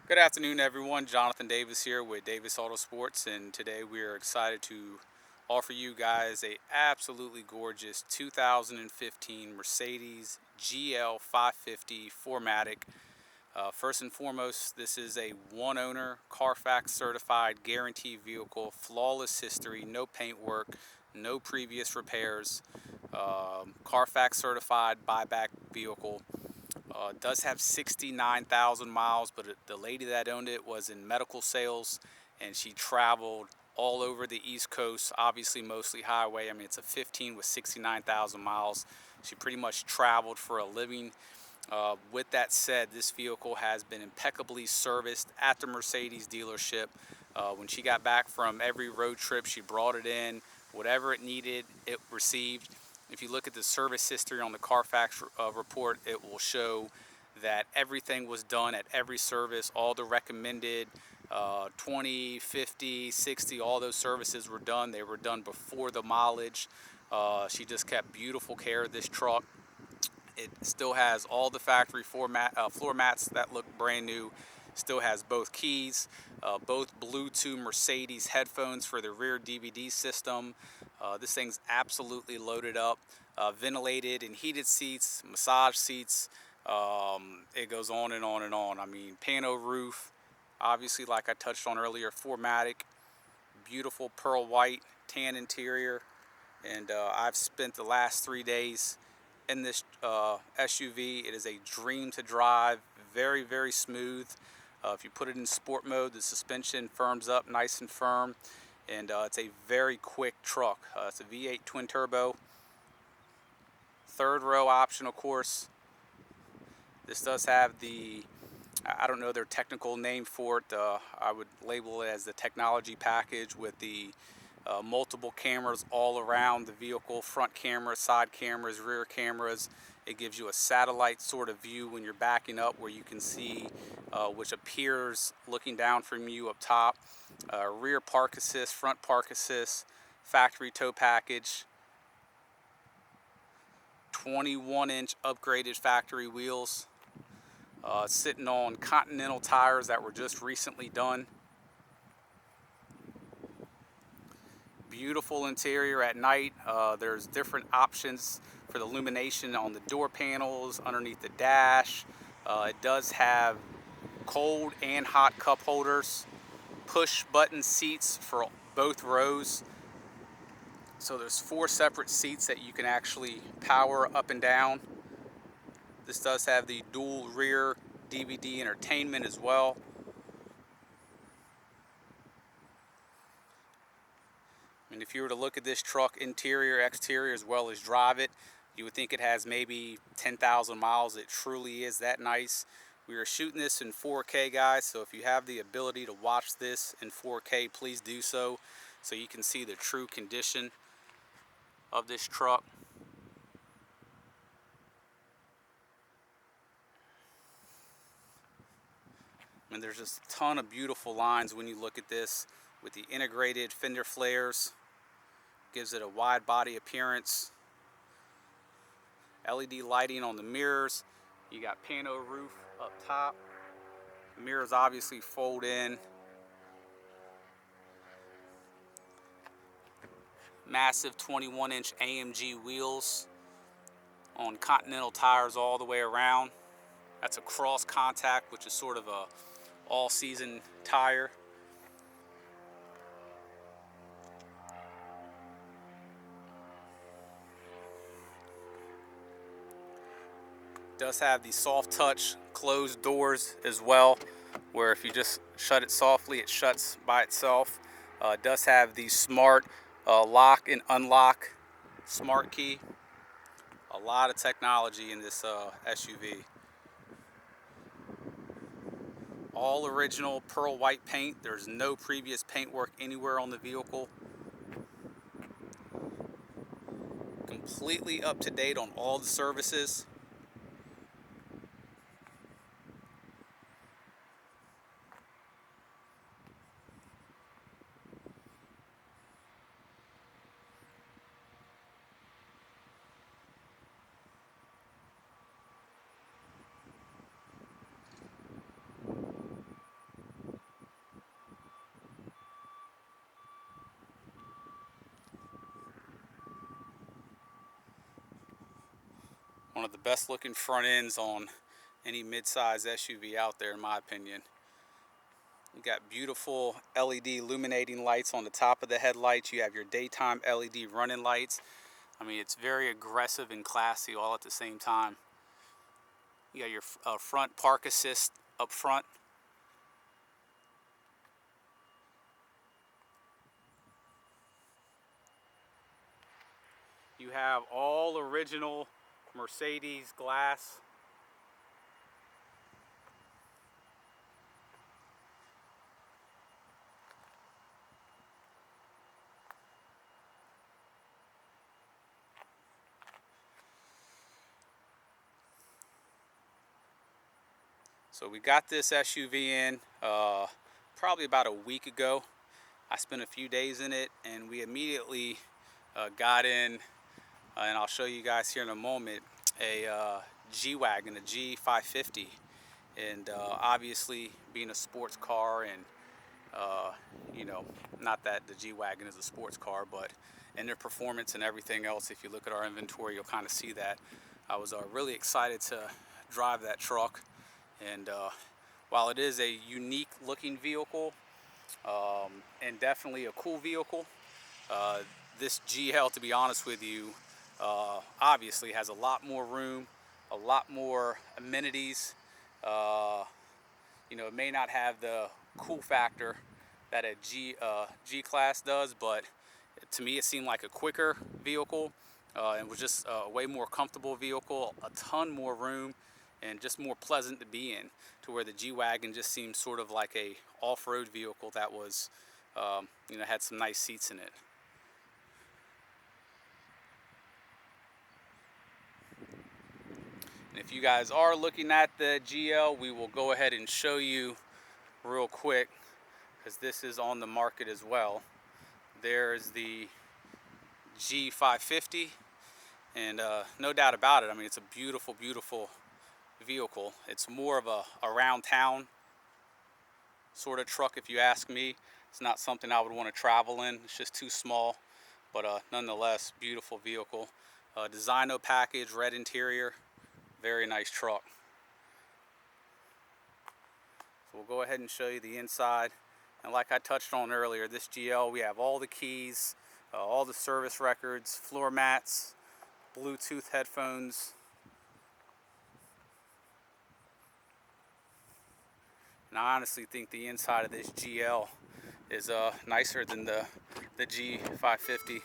Good afternoon, everyone. Jonathan Davis here with Davis AutoSports, and today we are excited to offer you guys a absolutely gorgeous 2015 Mercedes GL550 4Matic. First and foremost, this is a one-owner, Carfax certified, guaranteed vehicle, flawless history, no paint work, no previous repairs, Carfax certified buyback vehicle. Does have 69,000 miles, but the lady that owned it was in medical sales, and she traveled all over the East Coast, obviously mostly highway. I mean, it's a 15 with 69,000 miles. She pretty much traveled for a living. With that said, this vehicle has been impeccably serviced at the Mercedes dealership. When she got back from every road trip, she brought it in. Whatever it needed, it received. If you look at the service history on the Carfax report, it will show that everything was done at every service. All the recommended 20, 50, 60, all those services were done. They were done before the mileage. She just kept beautiful care of this truck. It still has all the factory floor mats that look brand new. Still has both keys, both Bluetooth Mercedes headphones for the rear DVD system. This thing's absolutely loaded up. Ventilated and heated seats, massage seats. It goes on and on and on. I mean, pano roof. Obviously, like I touched on earlier, 4Matic. Beautiful pearl white, tan interior. And I've spent the last 3 days in this SUV. It is a dream to drive, very, very smooth. If you put it in sport mode, the suspension firms up nice and firm, and it's a very quick truck. It's a V8 twin turbo, third row option, of course. This does have the, I don't know their technical name for it. I would label it as the technology package with the multiple cameras all around the vehicle, front cameras, side cameras, rear cameras. It gives you a satellite sort of view when you're backing up, where you can see which appears looking down from you up top. Rear park assist, front park assist, factory tow package, 21-inch upgraded factory wheels, sitting on Continental tires that were just recently done. Beautiful interior at night. There's different options for the illumination on the door panels, underneath the dash. It does have cold and hot cup holders, push button seats for both rows. So there's 4 separate seats that you can actually power up and down. This does have the dual rear DVD entertainment as well. And if you were to look at this truck interior, exterior, as well as drive it, you would think it has maybe 10,000 miles. It truly is that nice. We are shooting this in 4K, guys, so if you have the ability to watch this in 4K, please do so you can see the true condition of this truck. And there's just a ton of beautiful lines when you look at this with the integrated fender flares. Gives it a wide body appearance. LED lighting on the mirrors. You got pano roof up top. The mirrors obviously fold in. Massive 21-inch AMG wheels on Continental tires all the way around. That's a cross contact, which is sort of a all-season tire. Does have the soft touch closed doors as well, where if you just shut it softly, it shuts by itself. It does have the smart lock and unlock smart key. A lot of technology in this SUV. All original pearl white paint. There's no previous paint work anywhere on the vehicle. Completely up to date on all the services. of the best looking front ends on any mid-size SUV out there, in my opinion. You got beautiful LED illuminating lights on the top of the headlights. You have your daytime LED running lights. I mean, it's very aggressive and classy all at the same time. You got your front park assist up front. You have all original Mercedes glass. So we got this SUV in probably about a week ago. I spent a few days in it, and we immediately got in, and I'll show you guys here in a moment, a G-Wagon, a G550. And obviously being a sports car, and you know, not that the G-Wagon is a sports car, but in their performance and everything else, if you look at our inventory, you'll kind of see that. I was really excited to drive that truck. And while it is a unique looking vehicle and definitely a cool vehicle, this GL, to be honest with you, obviously has a lot more room, a lot more amenities. You know, it may not have the cool factor that a G-Class does, but to me it seemed like a quicker vehicle and was just a way more comfortable vehicle, a ton more room, and just more pleasant to be in, to where the G-Wagon just seemed sort of like a off-road vehicle that was, you know, had some nice seats in it. And if you guys are looking at the GL, we will go ahead and show you real quick, because this is on the market as well. There's the G550, and no doubt about it, I mean, it's a beautiful, beautiful vehicle. It's more of a around town sort of truck, if you ask me. It's not something I would want to travel in. It's just too small, but nonetheless, beautiful vehicle. Designo package, red interior, very nice truck. So we'll go ahead and show you the inside. And like I touched on earlier, this GL, we have all the keys, all the service records, floor mats, Bluetooth headphones. And I honestly think the inside of this GL is nicer than the G550.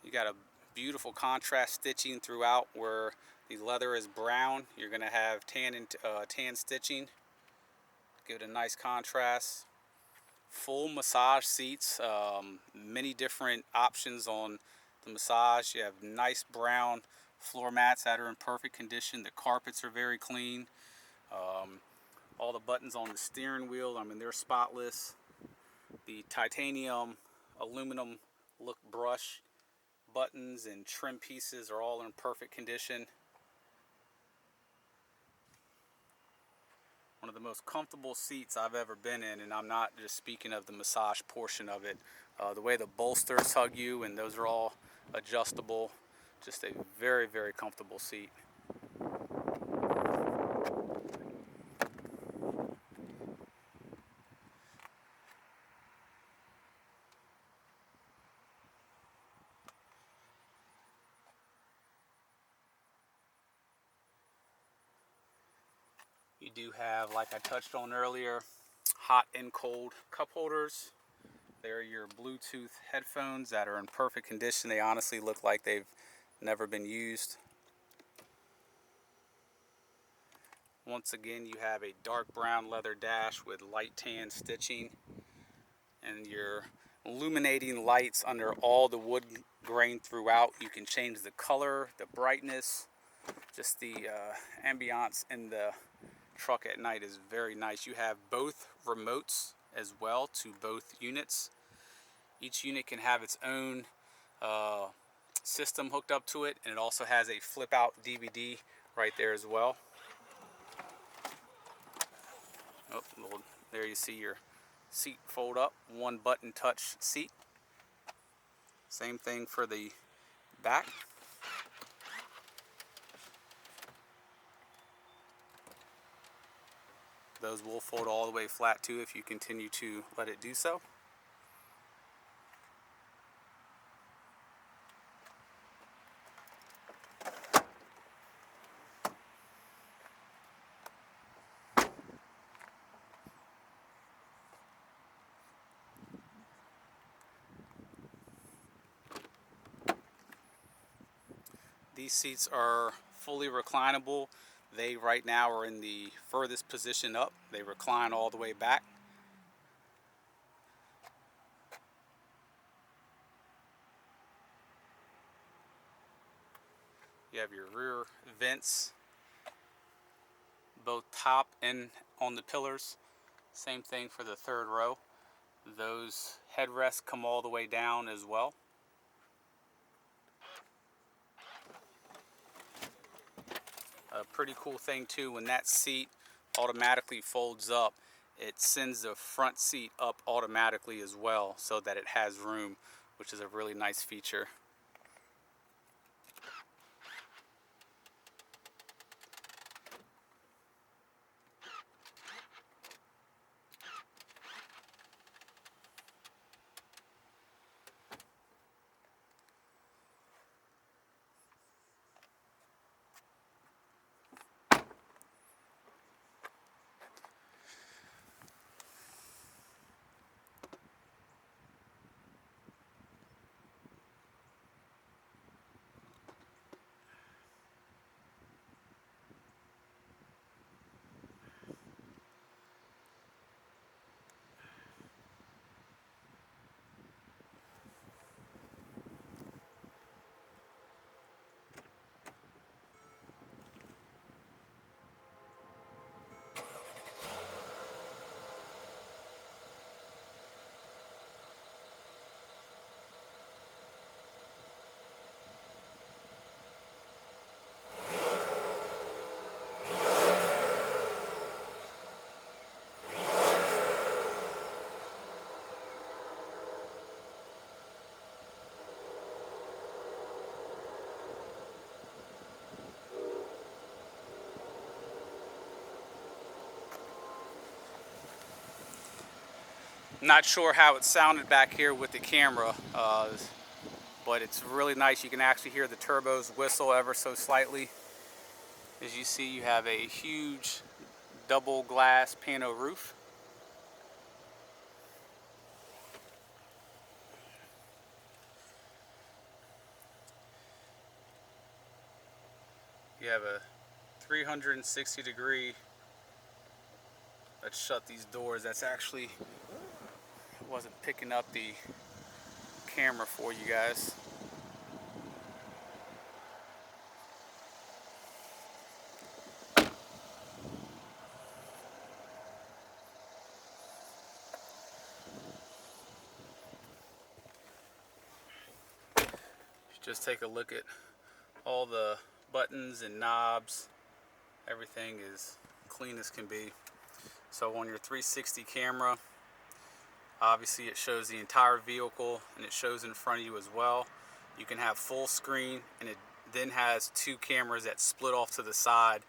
You got a beautiful contrast stitching throughout, where the leather is brown. You're going to have tan stitching, give it a nice contrast. Full massage seats, many different options on the massage. You have nice brown floor mats that are in perfect condition. The carpets are very clean. All the buttons on the steering wheel, I mean, they're spotless. The titanium aluminum look brush buttons and trim pieces are all in perfect condition. One of the most comfortable seats I've ever been in, and I'm not just speaking of the massage portion of it. The way the bolsters hug you, and those are all adjustable. Just a very, very comfortable seat. You do have, like I touched on earlier, hot and cold cup holders. They're your Bluetooth headphones that are in perfect condition. They honestly look like they've never been used. Once again, you have a dark brown leather dash with light tan stitching, and your illuminating lights under all the wood grain throughout. You can change the color, the brightness, just the ambiance in the truck at night is very nice. You have both remotes as well to both units. Each unit can have its own system hooked up to it, and it also has a flip out DVD right there as well. Oh, well, there you see your seat fold up, one button touch seat. Same thing for the back. Those will fold all the way flat too if you continue to let it do so. These seats are fully reclinable. They right now are in the furthest position up. They recline all the way back. You have your rear vents, both top and on the pillars. Same thing for the third row. Those headrests come all the way down as well. A pretty cool thing too, when that seat automatically folds up, it sends the front seat up automatically as well so that it has room, which is a really nice feature. Not sure how it sounded back here with the camera, but it's really nice. You can actually hear the turbos whistle ever so slightly. As you see, you have a huge double glass pano roof. You have a 360-degree, let's shut these doors. That's actually, wasn't picking up the camera for you guys. Just take a look at all the buttons and knobs. Everything is clean as can be. So on your 360 camera, obviously it shows the entire vehicle and it shows in front of you as well. You can have full screen, and it then has two cameras that split off to the side,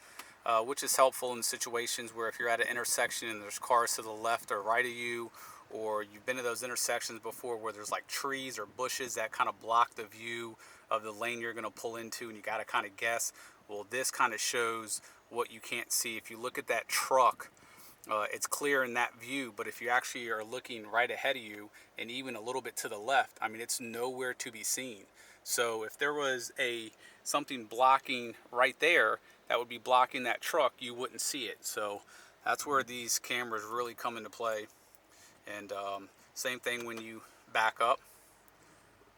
which is helpful in situations where if you're at an intersection and there's cars to the left or right of you, or you've been to those intersections before where there's like trees or bushes that kind of block the view of the lane you're going to pull into, and you got to kind of guess. Well, this kind of shows what you can't see. If you look at that truck, it's clear in that view, but if you actually are looking right ahead of you and even a little bit to the left, I mean, it's nowhere to be seen. So if there was something blocking right there that would be blocking that truck, you wouldn't see it. So that's where these cameras really come into play. And same thing when you back up.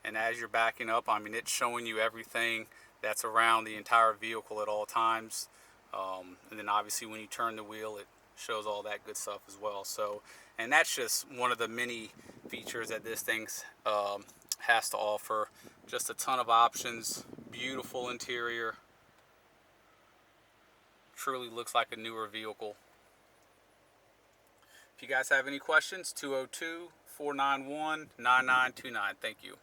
And as you're backing up, I mean, it's showing you everything that's around the entire vehicle at all times. And then obviously when you turn the wheel, it shows all that good stuff as well. So, and that's just one of the many features that this thing has to offer. Just a ton of options, beautiful interior, truly looks like a newer vehicle. If you guys have any questions, 202-491-9929. Thank you.